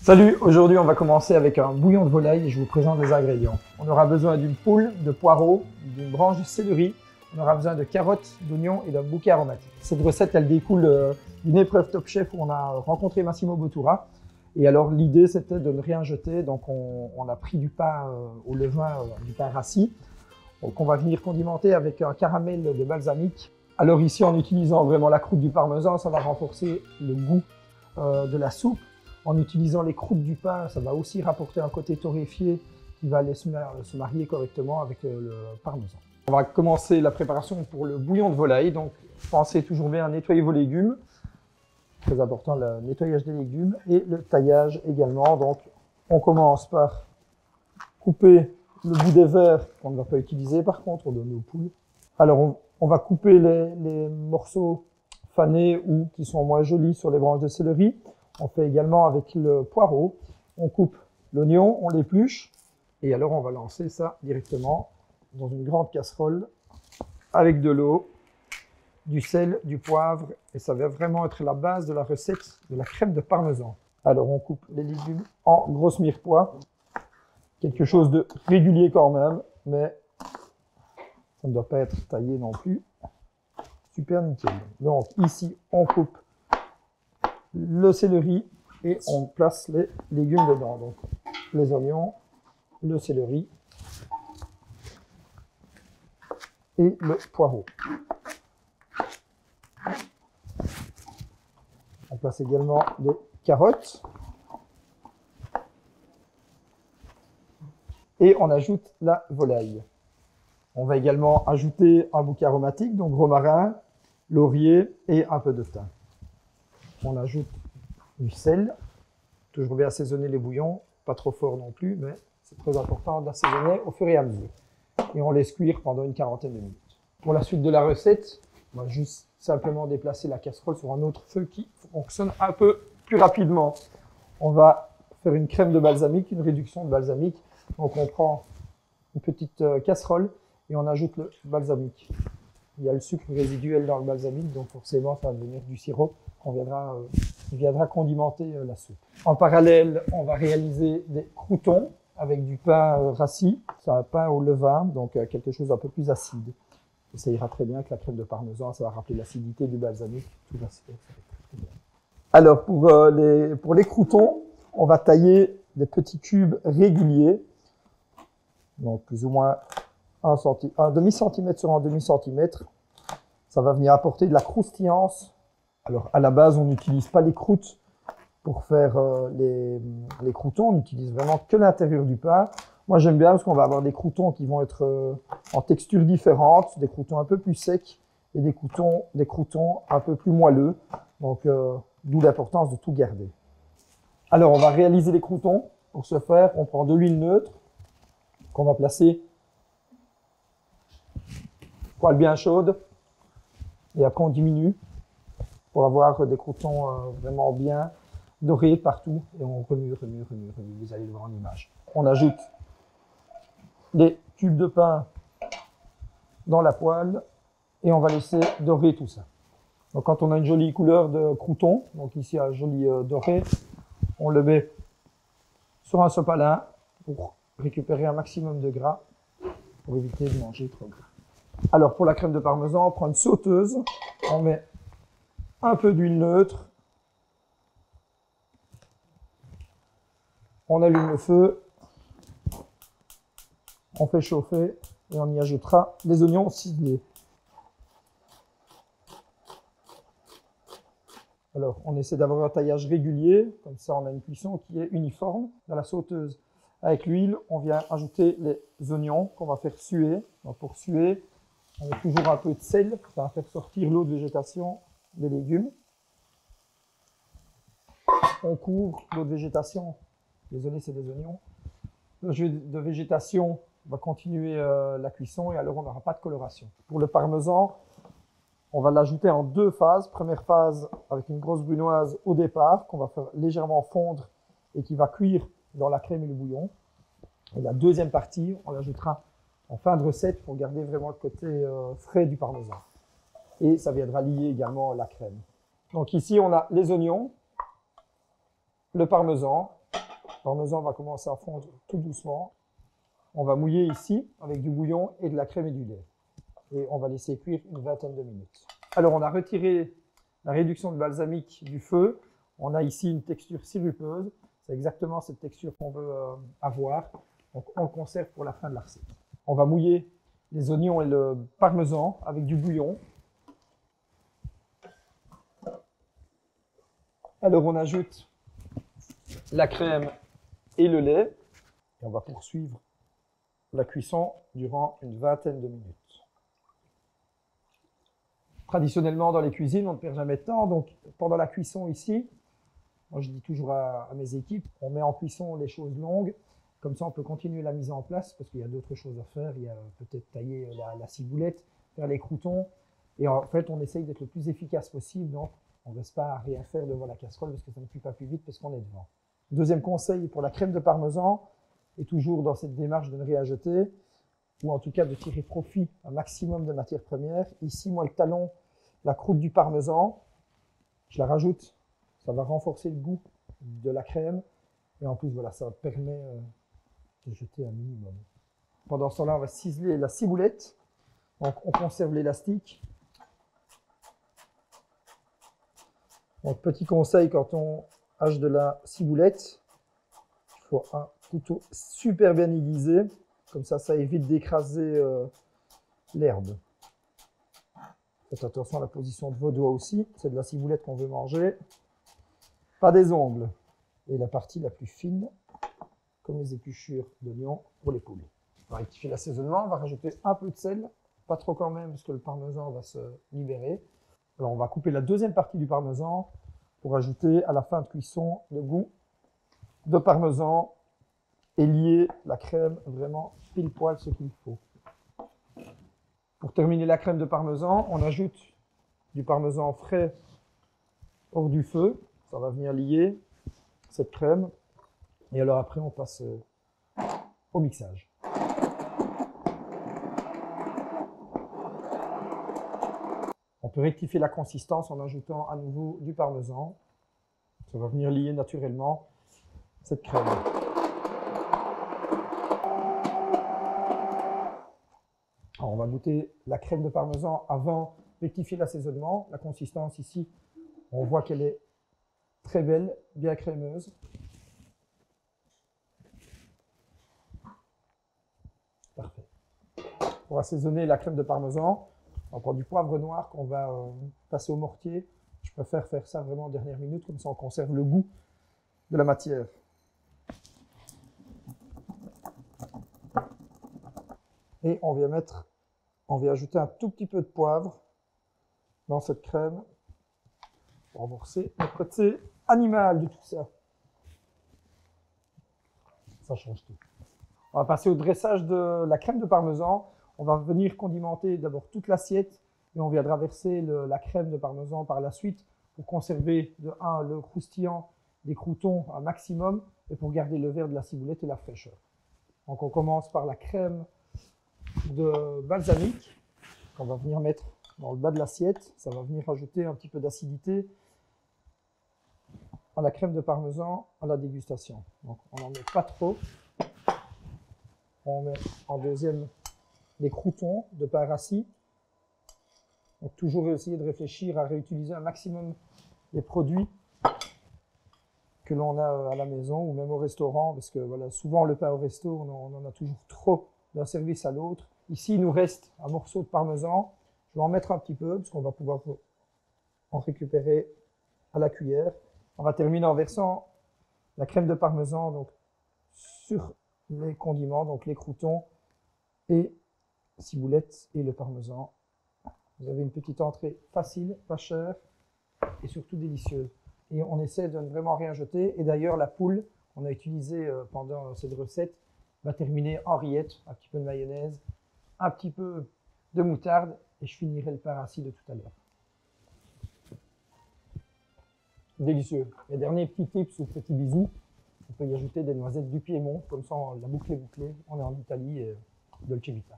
Salut, aujourd'hui on va commencer avec un bouillon de volaille et je vous présente les ingrédients. On aura besoin d'une poule, de poireaux, d'une branche de céleri, on aura besoin de carottes, d'oignons et d'un bouquet aromatique. Cette recette elle découle d'une épreuve Top Chef où on a rencontré Massimo Bottura. Et alors l'idée c'était de ne rien jeter, donc on a pris du pain au levain, du pain rassis, qu'on va venir condimenter avec un caramel de balsamique. Alors ici en utilisant vraiment la croûte du parmesan, ça va renforcer le goût de la soupe. En utilisant les croûtes du pain, ça va aussi rapporter un côté torréfié qui va aller se marier correctement avec le parmesan. On va commencer la préparation pour le bouillon de volaille. Donc pensez toujours bien à nettoyer vos légumes. Très important le nettoyage des légumes et le taillage également. Donc on commence par couper le bout des verres qu'on ne va pas utiliser par contre, on donne aux poules. Alors on va couper les morceaux fanés ou qui sont moins jolis sur les branches de céleri. On fait également avec le poireau, on coupe l'oignon, on l'épluche et alors on va lancer ça directement dans une grande casserole avec de l'eau, du sel, du poivre et ça va vraiment être la base de la recette de la crème de parmesan. Alors on coupe les légumes en grosses mirepoix, quelque chose de régulier quand même, mais ça ne doit pas être taillé non plus. Super nickel. Donc ici on coupe le céleri et on place les légumes dedans. Donc les oignons, le céleri et le poireau. On place également des carottes et on ajoute la volaille. On va également ajouter un bouquet aromatique, donc romarin, laurier et un peu de thym. On ajoute du sel, toujours bien assaisonner les bouillons, pas trop fort non plus, mais c'est très important d'assaisonner au fur et à mesure. Et on laisse cuire pendant une quarantaine de minutes. Pour la suite de la recette, on va juste simplement déplacer la casserole sur un autre feu qui fonctionne un peu plus rapidement. On va faire une crème de balsamique, une réduction de balsamique. Donc on prend une petite casserole et on ajoute le balsamique. Il y a le sucre résiduel dans le balsamique, donc forcément ça va devenir du sirop qui viendra condimenter la soupe. En parallèle, on va réaliser des croûtons avec du pain rassis. C'est un pain au levain, donc quelque chose d'un peu plus acide. Et ça ira très bien avec la crème de parmesan, ça va rappeler l'acidité du balsamique. Tout va se faire, ça va être très bien. Alors pour les croûtons, on va tailler des petits cubes réguliers, donc plus ou moins un demi-centimètre sur un demi-centimètre. Ça va venir apporter de la croustillance. Alors, à la base, on n'utilise pas les croûtes pour faire les croûtons. On n'utilise vraiment que l'intérieur du pain. Moi, j'aime bien parce qu'on va avoir des croûtons qui vont être en texture différente, des croûtons un peu plus secs et des croûtons un peu plus moelleux. Donc, d'où l'importance de tout garder. Alors, on va réaliser les croûtons. Pour ce faire, on prend de l'huile neutre qu'on va placer poêle bien chaude. Et après, on diminue pour avoir des croûtons vraiment bien dorés partout. Et on remue. Vous allez le voir en image. On ajoute les cubes de pain dans la poêle et on va laisser dorer tout ça. Donc, quand on a une jolie couleur de croûton, donc ici un joli doré, on le met sur un sopalin pour récupérer un maximum de gras pour éviter de manger trop gras. Alors, pour la crème de parmesan, on prend une sauteuse, on met un peu d'huile neutre, on allume le feu, on fait chauffer et on y ajoutera les oignons ciselés. Alors, on essaie d'avoir un taillage régulier, comme ça on a une cuisson qui est uniforme dans la sauteuse. Avec l'huile, on vient ajouter les oignons qu'on va faire suer. Donc, pour suer, on met toujours un peu de sel, ça va faire sortir l'eau de végétation des légumes. On couvre l'eau de végétation, désolé c'est des oignons. L'eau de végétation va continuer la cuisson et alors on n'aura pas de coloration. Pour le parmesan, on va l'ajouter en deux phases. Première phase avec une grosse brunoise au départ qu'on va faire légèrement fondre et qui va cuire dans la crème et le bouillon. Et la deuxième partie, on l'ajoutera en fin de recette pour garder vraiment le côté frais du parmesan. Et ça viendra lier également la crème. Donc ici, on a les oignons, le parmesan Le parmesan va commencer à fondre tout doucement. On va mouiller ici avec du bouillon et de la crème et du lait. Et on va laisser cuire une vingtaine de minutes. Alors, on a retiré la réduction de balsamique du feu. On a ici une texture sirupeuse. C'est exactement cette texture qu'on veut avoir. Donc, on le conserve pour la fin de la recette. On va mouiller les oignons et le parmesan avec du bouillon. Alors, on ajoute la crème et le lait. Et on va poursuivre la cuisson durant une vingtaine de minutes. Traditionnellement, dans les cuisines, on ne perd jamais de temps. Donc, pendant la cuisson ici, moi, je dis toujours à mes équipes, on met en cuisson les choses longues. Comme ça, on peut continuer la mise en place parce qu'il y a d'autres choses à faire. Il y a peut-être tailler la ciboulette, faire les croûtons. Et en fait, on essaye d'être le plus efficace possible. Donc, on ne reste pas à rien faire devant la casserole parce que ça ne cuit pas plus vite parce qu'on est devant. Deuxième conseil pour la crème de parmesan, et toujours dans cette démarche de ne rien jeter, ou en tout cas de tirer profit un maximum de matières premières. Ici, moi, le talon, la croûte du parmesan, je la rajoute. Ça va renforcer le goût de la crème. Et en plus, voilà, ça permet de jeter un minimum. Pendant ce temps-là, on va ciseler la ciboulette. Donc, on conserve l'élastique. Donc, petit conseil, quand on hache de la ciboulette, il faut un couteau super bien aiguisé. Comme ça évite d'écraser l'herbe. Faites attention à la position de vos doigts aussi. C'est de la ciboulette qu'on veut manger. Pas des ongles. Et la partie la plus fine, comme les épluchures d'oignons pour les poules. On va rectifier l'assaisonnement. On va rajouter un peu de sel. Pas trop quand même, parce que le parmesan va se libérer. Alors, on va couper la deuxième partie du parmesan pour ajouter à la fin de cuisson le goût de parmesan et lier la crème vraiment pile poil ce qu'il faut. Pour terminer la crème de parmesan, on ajoute du parmesan frais hors du feu. Ça va venir lier cette crème. Et alors après, on passe au mixage. On peut rectifier la consistance en ajoutant à nouveau du parmesan. Ça va venir lier naturellement cette crème. Alors, on va goûter la crème de parmesan avant de rectifier l'assaisonnement. La consistance ici, on voit qu'elle est très belle, bien crémeuse. Parfait. Pour assaisonner la crème de parmesan, on prend du poivre noir qu'on va passer au mortier. Je préfère faire ça vraiment en dernière minute, comme ça on conserve le goût de la matière. Et on vient ajouter un tout petit peu de poivre dans cette crème pour renforcer le côté animal de tout ça. Ça change tout. On va passer au dressage de la crème de parmesan. On va venir condimenter d'abord toute l'assiette et on viendra verser la crème de parmesan par la suite pour conserver de 1 le croustillant des croûtons un maximum et pour garder le vert de la ciboulette et la fraîcheur. Donc on commence par la crème de balsamique qu'on va venir mettre dans le bas de l'assiette. Ça va venir ajouter un petit peu d'acidité à la crème de parmesan à la dégustation. Donc on n'en met pas trop. On met en deuxième les croûtons de pain rassis. Donc toujours essayer de réfléchir à réutiliser un maximum les produits que l'on a à la maison ou même au restaurant, parce que voilà, souvent le pain au resto, on en a toujours trop d'un service à l'autre. Ici, il nous reste un morceau de parmesan. Je vais en mettre un petit peu, parce qu'on va pouvoir en récupérer à la cuillère. On va terminer en versant la crème de parmesan donc, sur les condiments, donc les croûtons et ciboulette et le parmesan. Vous avez une petite entrée facile, pas chère et surtout délicieuse. Et on essaie de ne vraiment rien jeter. Et d'ailleurs, la poule qu'on a utilisée pendant cette recette va terminer en rillettes, un petit peu de mayonnaise, un petit peu de moutarde et je finirai le pain rassis de tout à l'heure. Délicieux. Et dernier petit tips ou petit bisou, on peut y ajouter des noisettes du Piémont, comme ça la boucle est bouclée. On est en Italie et Dolce Vita.